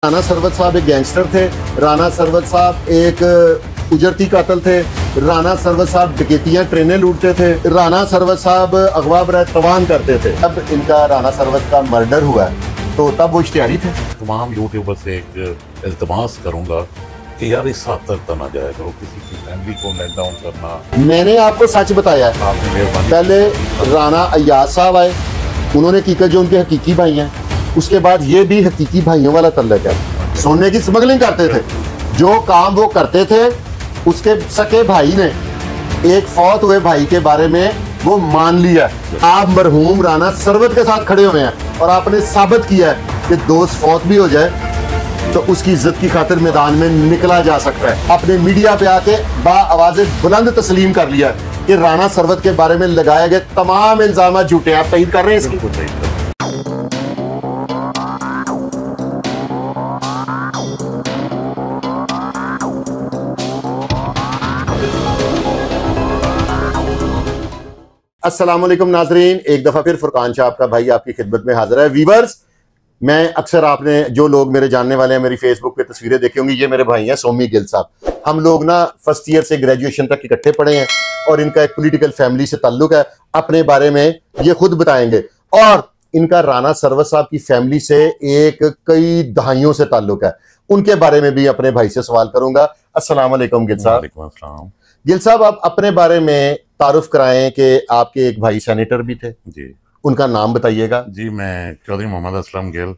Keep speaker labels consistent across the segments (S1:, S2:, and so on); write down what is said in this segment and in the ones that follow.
S1: राना सरवत साहब एक गैंगस्टर थे। राना सरवत साहब एक उजरती कातल थे। राना सरवत साहब डकैतियां ट्रेनें लूटते थे। राना सरवत साहब अगवा बराए तवान करते थे। अब इनका राना सरवत का मर्डर हुआ तो तब वो इश्तिहारी थे।
S2: तमाम यूट्यूबर से एक इल्तमास करूंगा कि यार इस हद तक तो ना जाया करो, किसी की फैमिली को लेट डाउन करना।
S1: मैंने आपको सच बताया है।
S2: आपने मेहरबानी।
S1: पहले राना अय्याज साहब आए, उन्होंने की जो उनके हकीकी भाई हैं, उसके बाद ये भी हकीकी भाइयों वाला तल्लक है। सोने की स्मगलिंग करते थे, जो काम वो करते थे उसके सके भाई ने एक फौत हुए भाई के बारे में वो मान लिया। आप मरहूम राना सरवत के साथ खड़े हुए हैं और आपने साबित किया है कि दोस्त फौत भी हो जाए तो उसकी इज्जत की खातिर मैदान में निकला जा सकता है। आपने मीडिया पे आके बाआवाज़ बुलंद तस्लीम कर लिया कि राना सरवत के बारे में लगाए गए तमाम इल्जाम झूठे। आप तईद कर रहे हैं इसकी? अस्सलाम वालेकुम नाजरीन, एक दफा फिर फुरकान शाह आपका भाई आपकी खिदमत में हाजिर है। वीवर्स, मैं अक्सर आपने जो लोग मेरे जानने वाले हैं मेरी फेसबुक पे तस्वीरें देखी होंगी, ये मेरे भाई हैं सोमी गिल साहब। हम लोग ना फर्स्ट ईयर से ग्रेजुएशन तक इकट्ठे पढ़े हैं और इनका एक पॉलिटिकल फैमिली से ताल्लुक है। अपने बारे में ये खुद बताएंगे और इनका राना सरवत साहब की फैमिली से एक कई दहाइयों से ताल्लुक है, उनके बारे में भी अपने भाई से सवाल करूंगा। अस्सलाम वालेकुम गिल साहब। गिल साहब, आप अपने बारे में तारुफ कराएं कि आपके एक भाई सेनेटर भी थे
S2: जी,
S1: उनका नाम बताइएगा।
S2: जी मैं चौधरी मोहम्मद असलम गिल,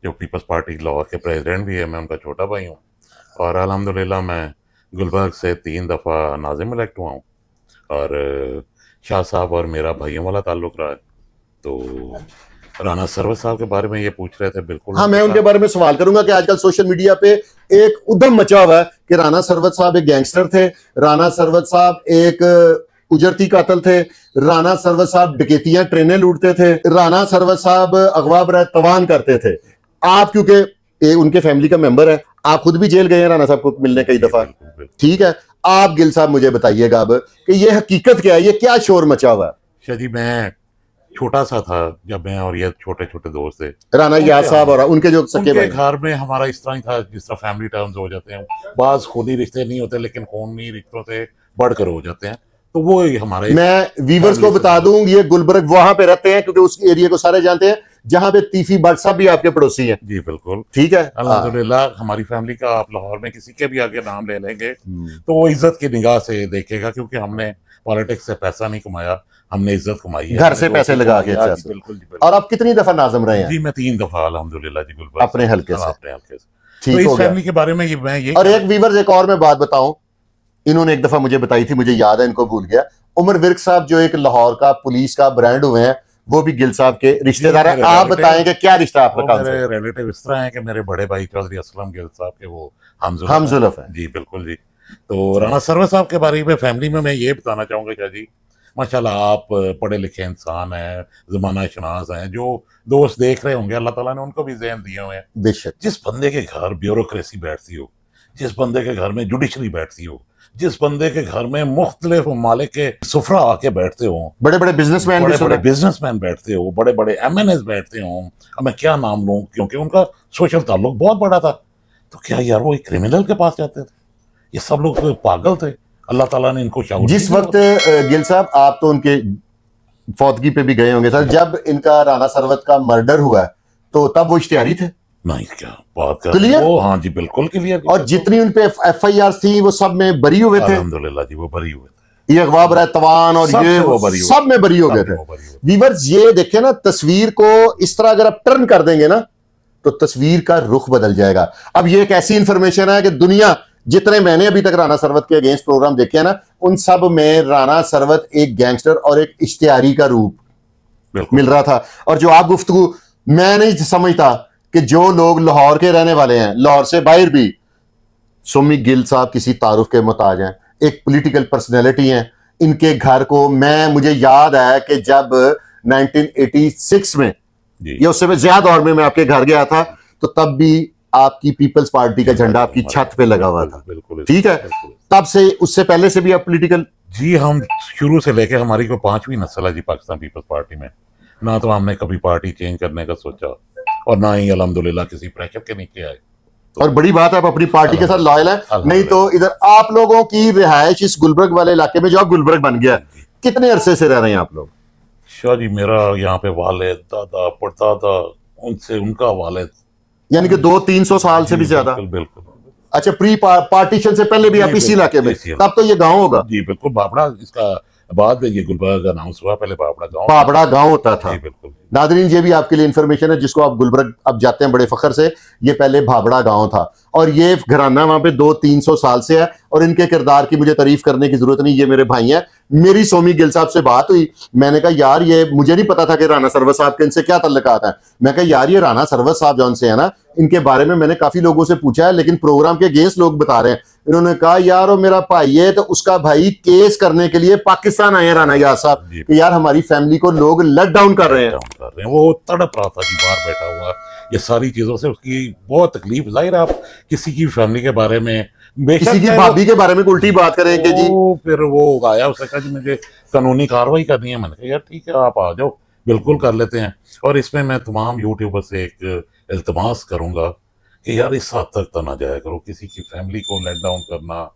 S2: जो पीपल्स पार्टी लाहौर के प्रेसिडेंट भी है, मैं उनका छोटा भाई हूँ और अल्हम्दुलिल्लाह मैं गुलबर्ग से 3 दफ़ा नाज़िम इलेक्ट हुआ हूँ और शाह साहब और मेरा भाइयों वाला ताल्लुक रहा है। तो राना सरवत साहब के बारे में ये पूछ रहे थे। बिल्कुल
S1: हाँ, मैं उनके बारे में सवाल करूंगा कि आजकल सोशल मीडिया पे एक उद्यम मचा हुआ है कि राना सरवत साहब एक गैंगस्टर थे, राना सरवत साहब एक उजरती कातल थे, राना सरवत साहब डकैतियां ट्रेनें लूटते थे, राना सरवत साहब अगवा बराए तवान करते थे। आप क्योंकि उनके फैमिली का मेंबर है, आप खुद भी जेल गए हैं राना साहब को मिलने कई दफा, ठीक है? आप गिल साहब मुझे बताइएगा अब कि ये हकीकत क्या है, ये क्या शोर मचा हुआ है?
S2: शाह जी, मैं छोटा सा था जब मैं और ये छोटे छोटे दोस्त थे,
S1: राना अय्याज साहब और उनके जो सके भाई।
S2: घर में हमारा इस तरह ही था जिस तरह फैमिली टर्म्स हो जाते हैं, बाज खूनी रिश्ते नहीं होते लेकिन खूनी रिश्तों से बढ़कर हो जाते हैं। तो वो हमारे, मैं
S1: वीवर्स को बता दूं, ये गुलबर्ग वहां पे रहते हैं क्योंकि उस एरिया को सारे जानते हैं जहां पे तीफी भट्ट साहब भी आपके पड़ोसी हैं।
S2: जी बिल्कुल,
S1: ठीक है।
S2: अल्हम्दुलिल्लाह हमारी फैमिली का आप लाहौर में किसी के भी आगे नाम ले लेंगे तो वो इज्जत की निगाह से देखेगा, क्योंकि हमने पॉलिटिक्स से पैसा नहीं कमाया, हमने इज्जत कमाई है, घर
S1: से पैसे लगा के।
S2: बिल्कुल।
S1: और आप कितनी दफा नाज़िम रहे हैं?
S2: जी मैं 3 दफा अल्हम्दुलिल्लाह जी गुलबर्ग
S1: अपने हल्के से।
S2: ठीक हो गया। फैमिली के बारे में ये
S1: और एक वीवर्स, एक और मैं बात बताऊं, इन्होंने एक दफा मुझे बताई थी, मुझे याद है, इनको भूल गया। उमर विर्क साहब जो एक लाहौर का पुलिस का ब्रांड हुए हैं, वो भी गिल साहब के रिश्तेदार हैं। आप बताएंगे क्या रिश्ता आपका?
S2: मेरे रिलेटिव इस तरह है कि मेरे बड़े भाई चौधरी असलम गिल साहब के वो
S1: हमजुल्फ है।
S2: जी बिल्कुल जी। तो राना सरवत साहब के बारे में फैमिली में मैं ये बताना चाहूंगा शाह जी, माशाल्लाह आप पढ़े लिखे इंसान हैं, जमाना शनास हैं, जो दोस्त देख रहे होंगे अल्लाह ताला ने उनको भी ज़हन दिए हुए हैं।
S1: बेशक।
S2: जिस बंदे के घर ब्यूरोक्रेसी बैठती हो, जिस बंदे के घर में जुडिशरी बैठती हो, जिस बंदे के घर में मुख्तलिफ ममालिक के सुफरा आके बैठते हो,
S1: बड़े बड़े बिजनेसमैन
S2: बैठते हो, बड़े बड़े MNAs बैठते हो, अब मैं क्या नाम लूं क्योंकि उनका सोशल ताल्लुक बहुत बड़ा था, तो क्या यार वो एक क्रिमिनल के पास जाते थे? ये सब लोग पागल थे। अल्लाह ताला ने इनको शाह।
S1: जिस वक्त गिल साहब आप तो उनके फौतगी पे भी गए होंगे सर, जब इनका राना सरवत का मर्डर हुआ तो तब वो इश्तिहारी थे?
S2: नहीं, क्या बात कर रहे हैं? हाँ जी बिल्कुल क्लियर।
S1: और जितनी उन पे FIR थी वो सब में बरी हुए थे?
S2: अल्हम्दुलिल्लाह जी वो बरी हुए थे।
S1: ये अगवा बराए तवान और ये वो सब में बरी हो गए थे। वीवर्स, ये देखे ना, तस्वीर को इस तरह अगर आप टर्न कर देंगे ना तो तस्वीर का रुख बदल जाएगा। अब ये एक ऐसी इंफॉर्मेशन है कि दुनिया, जितने मैंने अभी तक राना सरवत के अगेंस्ट प्रोग्राम देखे हैं ना, उन सब में राना सरवत एक गैंगस्टर और एक इश्तिहारी का रूप मिल रहा था। और जो आप गुफ्तगू, मैं नहीं समझता कि जो लोग लाहौर के रहने वाले हैं, लाहौर से बाहर भी, सोमी गिल साहब किसी तारुफ के मोहताज हैं, एक पॉलिटिकल पर्सनैलिटी हैं। इनके घर को मुझे याद है कि जब 1986 में या उससे ज्यादा दौर में मैं आपके घर गया था तो तब भी आपकी पीपल्स पार्टी का झंडा आपकी छत पे लगा हुआ था। ठीक है, तब से उससे पहले से भी आप पॉलिटिकल?
S2: जी हम शुरू से लेके, हमारी को 5वीं नस्ल है जी पाकिस्तान पीपल्स पार्टी में, ना तो हमने कभी पार्टी चेंज करने का सोचा और ना ही अल्हम्दुलिल्लाह किसी प्रेशर के नीचे आए।
S1: और बड़ी बात है आप अपनी पार्टी के साथ लॉयल हैं, नहीं तो इधर आप लोगों की रिहाइश इस गुलबर्ग वाले इलाके में जो आप गुलबर्ग बन गया, कितने अरसे से रह रहे हैं आप लोग?
S2: शाह जी मेरा यहाँ पे वालिद दादा परदादा उनसे उनका वालिद,
S1: यानी कि 200-300 साल से भी ज्यादा।
S2: बिल्कुल।
S1: अच्छा, प्री पार्टीशन से पहले भी आप इसी इलाके में, तब तो ये गांव होगा?
S2: जी बिल्कुल, बाबड़ा इसका बाद में ये गुलबर्ग अनाउंस हुआ, पहले
S1: बाबड़ा गांव होता था।
S2: बिल्कुल।
S1: नादरीन ये भी आपके लिए इंफॉर्मेशन है, जिसको आप गुलबर्ग अब जाते हैं बड़े फख्र से, ये पहले भाबड़ा गांव था और ये घराना वहां पे 200-300 साल से है और इनके किरदार की मुझे तारीफ करने की जरूरत नहीं, ये मेरे भाई हैं। मेरी सोमी गिल साहब से बात हुई, मैंने कहा यार ये मुझे नहीं पता था कि राना सरवर साहब के इनसे क्या तल्लुकात है। मैं कहा यार ये राना सरवर साहब जौन से है ना, इनके बारे में मैंने काफी लोगों से पूछा है लेकिन प्रोग्राम के अगेंस्ट लोग बता रहे हैं। इन्होंने कहा यार वो मेरा भाई है तो उसका भाई केस करने के लिए पाकिस्तान आए राना यार साहब कि यार हमारी फैमिली को लोग लेट डाउन कर रहे हैं।
S2: वो तड़प रहा था जी बाहर बैठा हुआ, ये सारी चीजों से उसकी बहुत तकलीफ। जाहिर है आप किसी की फैमिली के बारे में,
S1: किसी की भाभी के बारे में उल्टी बात करेंगे जी,
S2: फिर वो आया उसने कहा जी मुझे कानूनी कार्रवाई करनी है। मैंने कहा यार ठीक है आप आ जाओ, बिल्कुल कर लेते हैं। और इसमें मैं तमाम यूट्यूबर से एक इल्तमास करूंगा कि यार इस हद तक तो ना जाया करो, किसी की फैमिली को लेट डाउन करना।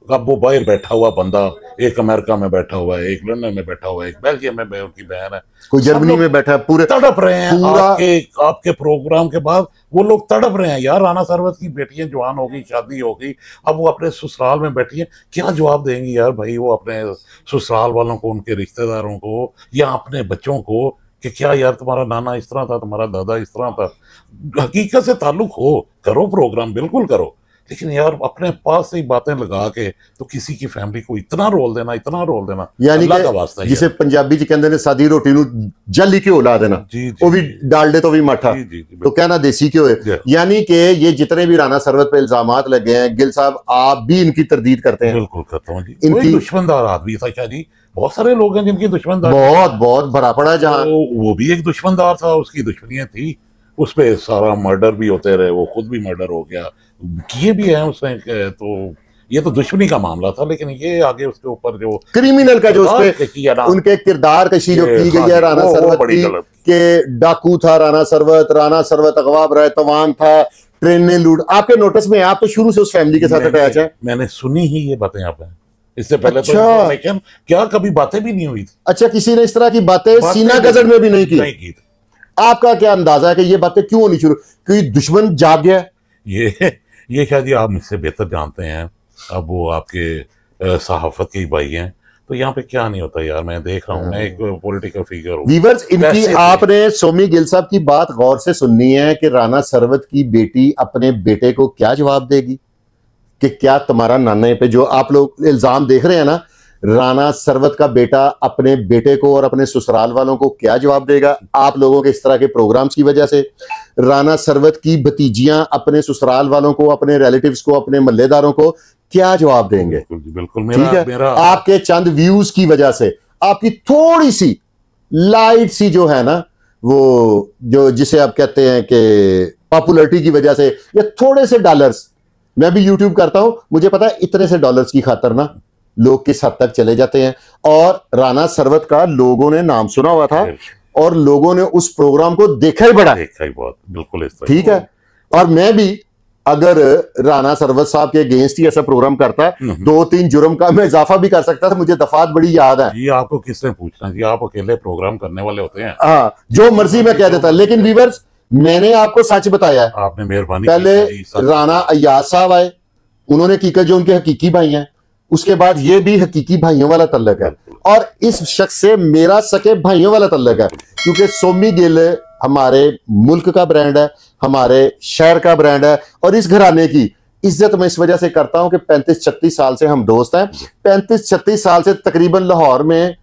S2: अब वो बाहर बैठा हुआ बंदा, एक अमेरिका में बैठा हुआ है, एक लंदन में बैठा हुआ है, एक बेल्जियम में उनकी बहन है,
S1: कोई जर्मनी में बैठा है, पूरे
S2: तड़प रहे हैं आपके प्रोग्राम के बाद। वो लोग तड़प रहे हैं यार, राना सरवत की बेटियां जवान हो गई, शादी हो गई, अब वो अपने ससुराल में बैठी है, क्या जवाब देंगी यार भाई वो अपने ससुराल वालों को, उनके रिश्तेदारों को या अपने बच्चों को कि क्या यार तुम्हारा नाना इस तरह था, तुम्हारा दादा इस तरह था। हकीकत से ताल्लुक हो, करो प्रोग्राम, बिल्कुल करो, लेकिन यार अपने पास से ही बातें लगा के तो किसी की फैमिली को इतना रोल देना,
S1: यानी कि जिसे पंजाबी जी कहते हैं सादी रोटी नू जली घ्यो ला देना, वो भी डालडे तो भी माठा, तो कहना देसी घ्यो है। यानी कि ये जितने भी राना सरवत पे इल्जामात लगे हैं, गिल साहब आप भी इनकी तरदीद करते हैं?
S2: बिल्कुल करता हूँ जी। इनकी दुश्मनदार आदमी था क्या जी, बहुत सारे लोग हैं जिनकी दुश्मनदार,
S1: बहुत भरा पड़ा जहाँ,
S2: वो भी एक दुश्मनदार था, उसकी दुश्मनियां थी, उस पे सारा मर्डर भी होते रहे, वो खुद भी मर्डर हो गया, किए भी हैं उसने। तो ये तो दुश्मनी का मामला था, लेकिन ये आगे उसके ऊपर जो
S1: क्रिमिनल का जो उसपे उनके किरदार कशी जो की गई है राना सरवत की, के डाकू था राना सरवत अगवा तवान था, ट्रेन ने लूट। आपके नोटिस में आप तो शुरू से उस फैमिली के साथ अटैच है?
S2: मैंने सुनी ही ये बातें आपने, इससे पहले तो क्या कभी बातें भी नहीं हुई थी।
S1: अच्छा, किसी ने इस तरह की बातें सीना गजर में भी नहीं की? आपका क्या अंदाजा है कि ये बातें क्यों होनी शुरू, क्योंकि दुश्मन जाग गया?
S2: ये शायद आप मुझसे बेहतर जानते हैं, अब वो आपके सहाफत के भाई हैं, तो यहाँ पे क्या नहीं होता यार, मैं देख रहा हूँ, मैं एक पॉलिटिकल फिगर हूँ।
S1: वीवर्स, इनकी आपने सोमी गिल साहब की बात गौर से सुननी है कि राना सरवत की बेटी अपने बेटे को क्या जवाब देगी कि क्या तुम्हारा नाना पे जो आप लोग इल्जाम देख रहे हैं ना, राना सरवत का बेटा अपने बेटे को और अपने ससुराल वालों को क्या जवाब देगा? आप लोगों के इस तरह के प्रोग्राम्स की वजह से राना सरवत की भतीजियां अपने ससुराल वालों को, अपने रिलेटिव्स को, अपने मल्लेदारों को क्या जवाब देंगे?
S2: बिल्कुल
S1: ठीक है, आपके चंद व्यूज की वजह से, आपकी थोड़ी सी लाइट सी जो है ना, वो जो जिसे आप कहते हैं कि पॉपुलरिटी की वजह से, या थोड़े से डॉलर्स, मैं भी यूट्यूब करता हूं, मुझे पता है इतने से डॉलर्स की खातर ना लोग किस हद तक चले जाते हैं। और राना सरवत का लोगों ने नाम सुना हुआ था और लोगों ने उस प्रोग्राम को देखा ही
S2: बहुत, बिल्कुल
S1: ठीक है। और मैं भी अगर राना सरवत साहब के अगेंस्ट ही ऐसा प्रोग्राम करता, 2-3 जुर्म का मैं इजाफा भी कर सकता था। मुझे दफात बड़ी याद है।
S2: ये आपको किसने पूछना जी, आप अकेले प्रोग्राम करने वाले होते हैं।
S1: हाँ, जो मर्जी मैं कह देता, लेकिन व्यूअर्स मैंने आपको सच बताया है।
S2: आपने मेहरबानी,
S1: पहले राना अय्याज साहब आए, उन्होंने की जो उनके हकीकी भाई हैं, उसके बाद ये भी हकीकी भाइयों वाला तल्लक है, और इस शख्स से मेरा सके भाइयों वाला तल्लक है, क्योंकि सोमी गिल हमारे मुल्क का ब्रांड है, हमारे शहर का ब्रांड है, और इस घराने की इज्जत मैं इस वजह से करता हूं कि 35-36 साल से हम दोस्त हैं। 35-36 साल से तकरीबन लाहौर में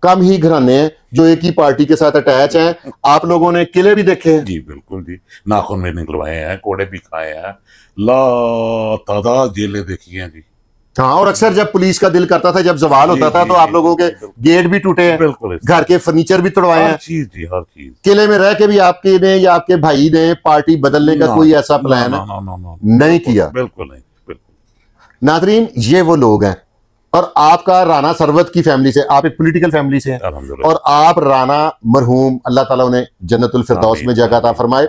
S1: कम ही घराने हैं जो एक ही पार्टी के साथ अटैच हैं। आप लोगों ने किले भी देखे हैं
S2: जी, बिल्कुल जी, नाखून में निकलवाए हैं, कोड़े भी खाए हैं, ला तादाद जेलें देखी हैं जी।
S1: हाँ, और अक्सर जब पुलिस का दिल करता था, जब जवाल होता था, तो आप लोगों के गेट भी टूटे हैं,
S2: बिल्कुल,
S1: घर के फर्नीचर भी तोड़वाए हैं,
S2: हर चीज।
S1: किले में रह के भी आपके ने या आपके भाई ने पार्टी बदलने का कोई ऐसा प्लान नहीं किया?
S2: बिल्कुल नहीं, बिल्कुल।
S1: नादरीन, ये वो लोग हैं, और आपका राना सरवत की फैमिली से, आप एक पॉलिटिकल फैमिली से हैं, और आप राना मरहूम, अल्लाह ताला उन्हें जन्नतुल फिरदौस में जगह अता फरमाए,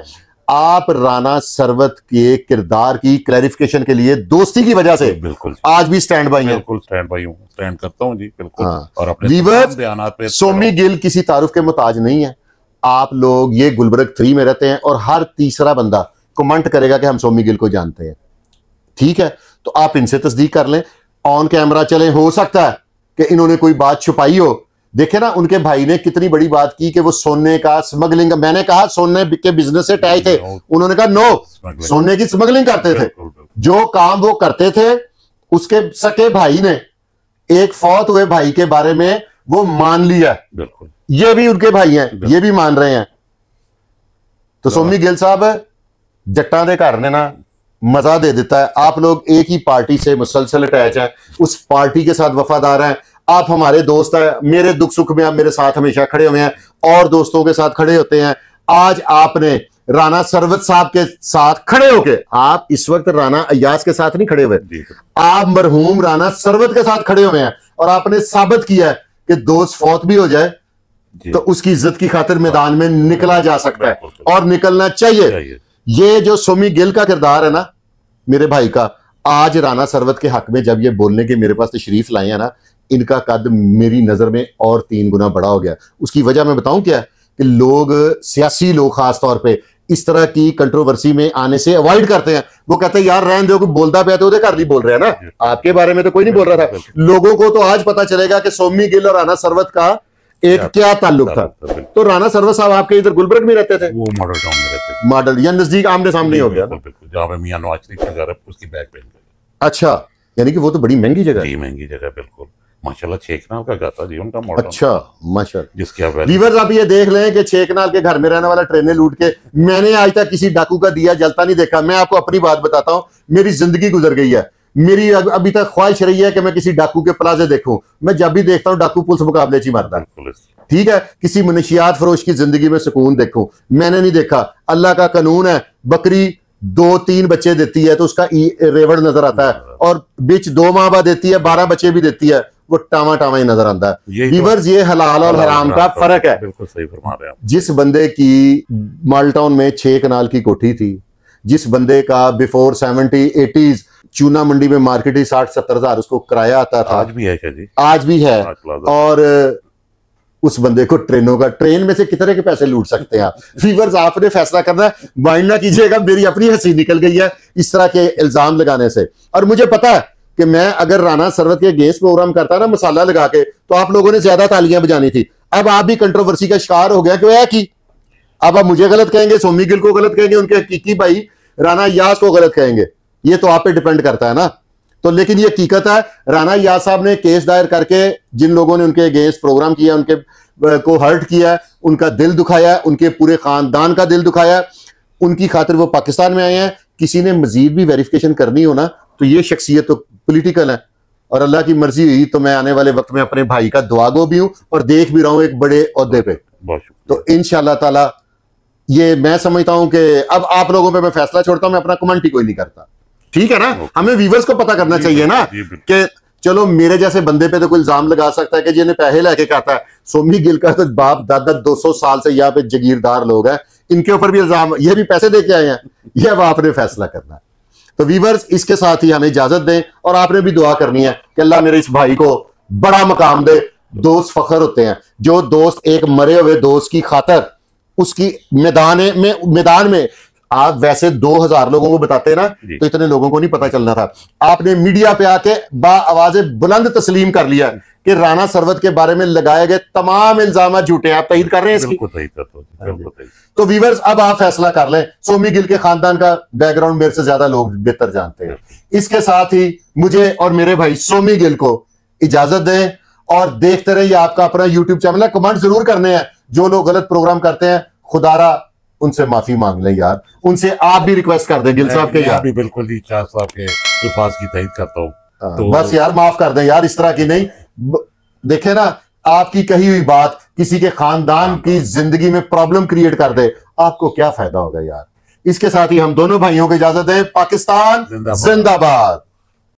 S1: आप राना सरवत के किरदार की क्लैरिफिकेशन के लिए दोस्ती की वजह से
S2: बिल्कुल
S1: आज भी स्टैंड बाई हैं।
S2: बिल्कुल स्टैंड बाई हूं, स्टैंड करता हूं जी, बिल्कुल।
S1: हाँ।
S2: और अपने
S1: वीवर्स,
S2: बयानात पे
S1: सोमी गिल किसी तारुफ के मुताज नहीं है। आप लोग ये गुलबर्ग 3 में रहते हैं और हर तीसरा बंदा कमेंट करेगा कि हम सोमी गिल को जानते हैं। ठीक है, तो आप इनसे तस्दीक कर लें, ऑन कैमरा चलें। हो सकता है कि इन्होंने कोई बात छुपाई हो। देखे ना, उनके भाई ने कितनी बड़ी बात की कि वो सोने का स्मगलिंग, मैंने कहा सोने के बिजनेस से टाई थे, उन्होंने कहा नो, सोने की स्मगलिंग करते थे। जो काम वो करते थे, उसके सके भाई ने एक फौत हुए भाई के बारे में वो मान लिया।
S2: बिल्कुल,
S1: ये भी उनके भाई हैं, ये भी मान रहे हैं। तो सोमी गिल साहब, जट्टा दे घर ने ना मजा दे देता है। आप लोग एक ही पार्टी से मुसलसल अटैच हैं, उस पार्टी के साथ वफादार हैं। आप हमारे दोस्त हैं, मेरे दुख सुख में आप मेरे साथ हमेशा खड़े हुए हैं और दोस्तों के साथ खड़े होते हैं। आज आपने राना सरवत साहब के साथ खड़े होके, आप इस वक्त राना अय्याज के साथ नहीं खड़े हुए, आप मरहूम राना सरवत के साथ खड़े हुए हैं और आपने साबित किया है कि दोस्त फौत भी हो जाए तो उसकी इज्जत की खातिर मैदान में निकला जा सकता है और निकलना चाहिए। ये जो सोमी गिल का किरदार है ना मेरे भाई का, आज राना सरवत के हक में जब ये बोलने के मेरे पास तशरीफ लाए हैं ना, इनका कद मेरी नजर में और 3 गुना बड़ा हो गया। उसकी वजह मैं बताऊं क्या है कि लोग, सियासी लोग खास तौर पे इस तरह की कंट्रोवर्सी में आने से अवॉइड करते हैं। वो कहते हैं यार रहने दो, बोलता पे तो घर नहीं बोल रहे हैं ना, आपके बारे में तो कोई नहीं बोल रहा था। लोगों को तो आज पता चलेगा कि सोमी गिल और राना सरवत का एक क्या ताल्लुक था। तो राना सरवत साहब आपके इधर गुलबर्ग में रहते थे?
S2: वो मॉडल टाउन में रहते थे।
S1: मॉडल या नजदीक आमने सामने हो गया?
S2: बिल्कुल, जहाँ पे मियां नवाज शरीफ का घर है उसकी बैक पे।
S1: अच्छा, यानी कि वो तो बड़ी महंगी जगह है।
S2: महंगी जगह, बिल्कुल। माशाल्लाह छेकनाल का घर था जी उनका मॉडल।
S1: अच्छा, माशाल्लाह।
S2: जिसके
S1: व्यूअर्स, आप ये देख लें कि छेकनाल के घर में रहने वाला ट्रेनें लूट के, मैंने आज तक किसी डाकू का दिया जलता नहीं देखा। मैं आपको अपनी बात बताता हूं, मेरी जिंदगी गुजर गई है, मेरी अभी तक ख्वाहिश रही है कि मैं किसी डाकू के प्लाजे देखूं। मैं जब भी देखता हूं डाकू पुलिस मुकाबले ची मारता है। ठीक है, किसी मनशियात फरोश की जिंदगी में सुकून देखूं, मैंने नहीं देखा। अल्लाह का कानून है, बकरी 2-3 बच्चे देती है तो उसका रेवड़ नजर आता है, और बिच 2 माह बाद देती है, 12 बच्चे भी देती है, वो टावा टावा ही नजर आता है। व्यूअर्स, ये हलाल और हराम का फर्क है।
S2: बिल्कुल सही फरमा रहे हैं आप।
S1: जिस बंदे की माल्टाउन में 6 कनाल की कोठी थी, जिस बंदे का बिफोर 70-80s चूना मंडी में मार्केट ही 60-70 हजार उसको किराया आता था,
S2: आज भी है क्या जी?
S1: आज भी है। और उस बंदे को ट्रेन में से कितने के पैसे लूट सकते हैं आप? व्यूअर्स, आपने फैसला करना है, माइंड ना कीजिएगा, मेरी अपनी हंसी निकल गई है इस तरह के इल्जाम लगाने से। और मुझे पता है कि मैं अगर राना सरवत के अगेंस्ट प्रोग्राम करता ना मसाला लगा के, तो आप लोगों ने ज्यादा तालियां बजानी थी। अब आप भी कंट्रोवर्सी का शिकार हो गया कि अब आप मुझे गलत कहेंगे, सोमी गिल को गलत कहेंगे, उनके हकीकी भाई राना अय्याज को गलत कहेंगे, ये तो आप पे डिपेंड करता है ना। तो लेकिन ये हकीकत है, राना अय्याज साहब ने केस दायर करके जिन लोगों ने उनके अगेंस्ट प्रोग्राम किया, उनके को हर्ट किया, उनका दिल दुखाया, उनके पूरे खानदान का दिल दुखाया, उनकी खातिर वो पाकिस्तान में आए हैं। किसी ने मजीद भी वेरिफिकेशन करनी हो ना, तो ये शख्सियत तो पॉलिटिकल है, और अल्लाह की मर्जी हुई तो मैं आने वाले वक्त में अपने भाई का दुआगो भी हूं और देख भी रहा हूं एक बड़े ओहदे पे। तो इंशाल्लाह ताला ये मैं समझता हूं कि अब आप लोगों पे मैं फैसला छोड़ता हूं, मैं अपना कमेंट ही कोई नहीं करता। ठीक है ना, हमें व्यूअर्स को पता करना चाहिए ना कि चलो मेरे जैसे बंदे पे तो कोई इल्जाम लगा सकता है कि जिन्हें पैसे लेके कहता है। सोमी गिल का तो बाप दादा 200 साल से यहाँ पे जगीरदार लोग हैं, इनके ऊपर भी इल्जाम, ये भी पैसे दे के आए हैं, ये अब आपने फैसला करना है। तो व्यूअर्स, इसके साथ ही हमें इजाजत दें, और आपने भी दुआ करनी है कि अल्लाह मेरे इस भाई को बड़ा मकाम दे। दोस्त फखर होते हैं, जो दोस्त एक मरे हुए दोस्त की खातर उसकी मैदान में आप वैसे 2000 लोगों को बताते ना, तो इतने लोगों को नहीं पता चलना था। आपने मीडिया पे आके बाआवाज़े बुलंद तस्लीम कर लिया कि राना सरवत के बारे में लगाए गए तमाम इल्जाम झूठे। आप तईद कर रहे हैं इसकी? तो व्यूअर्स, अब आप फैसला कर लें। सोमी गिल के खानदान का बैकग्राउंड मेरे से ज्यादा लोग बेहतर जानते हैं। इसके साथ ही मुझे और मेरे भाई सोमी गिल को इजाजत दें, और देखते रहिए आपका अपना यूट्यूब चैनल है। कमेंट जरूर करने हैं, जो लोग गलत प्रोग्राम करते हैं खुदारा उनसे माफी मांग लें यार, उनसे आप भी रिक्वेस्ट कर दें गिल साहब के यार।
S2: बिल्कुल जी, शाह साहब के अल्फाज की तईद करता हूं।
S1: तो बस यार माफ कर दें यार, इस तरह की नहीं। देखे ना, आपकी कही हुई बात किसी के खानदान की जिंदगी में प्रॉब्लम क्रिएट कर दे, आपको क्या फायदा होगा यार। इसके साथ ही हम दोनों भाइयों को इजाजत दें। पाकिस्तान जिंदाबाद।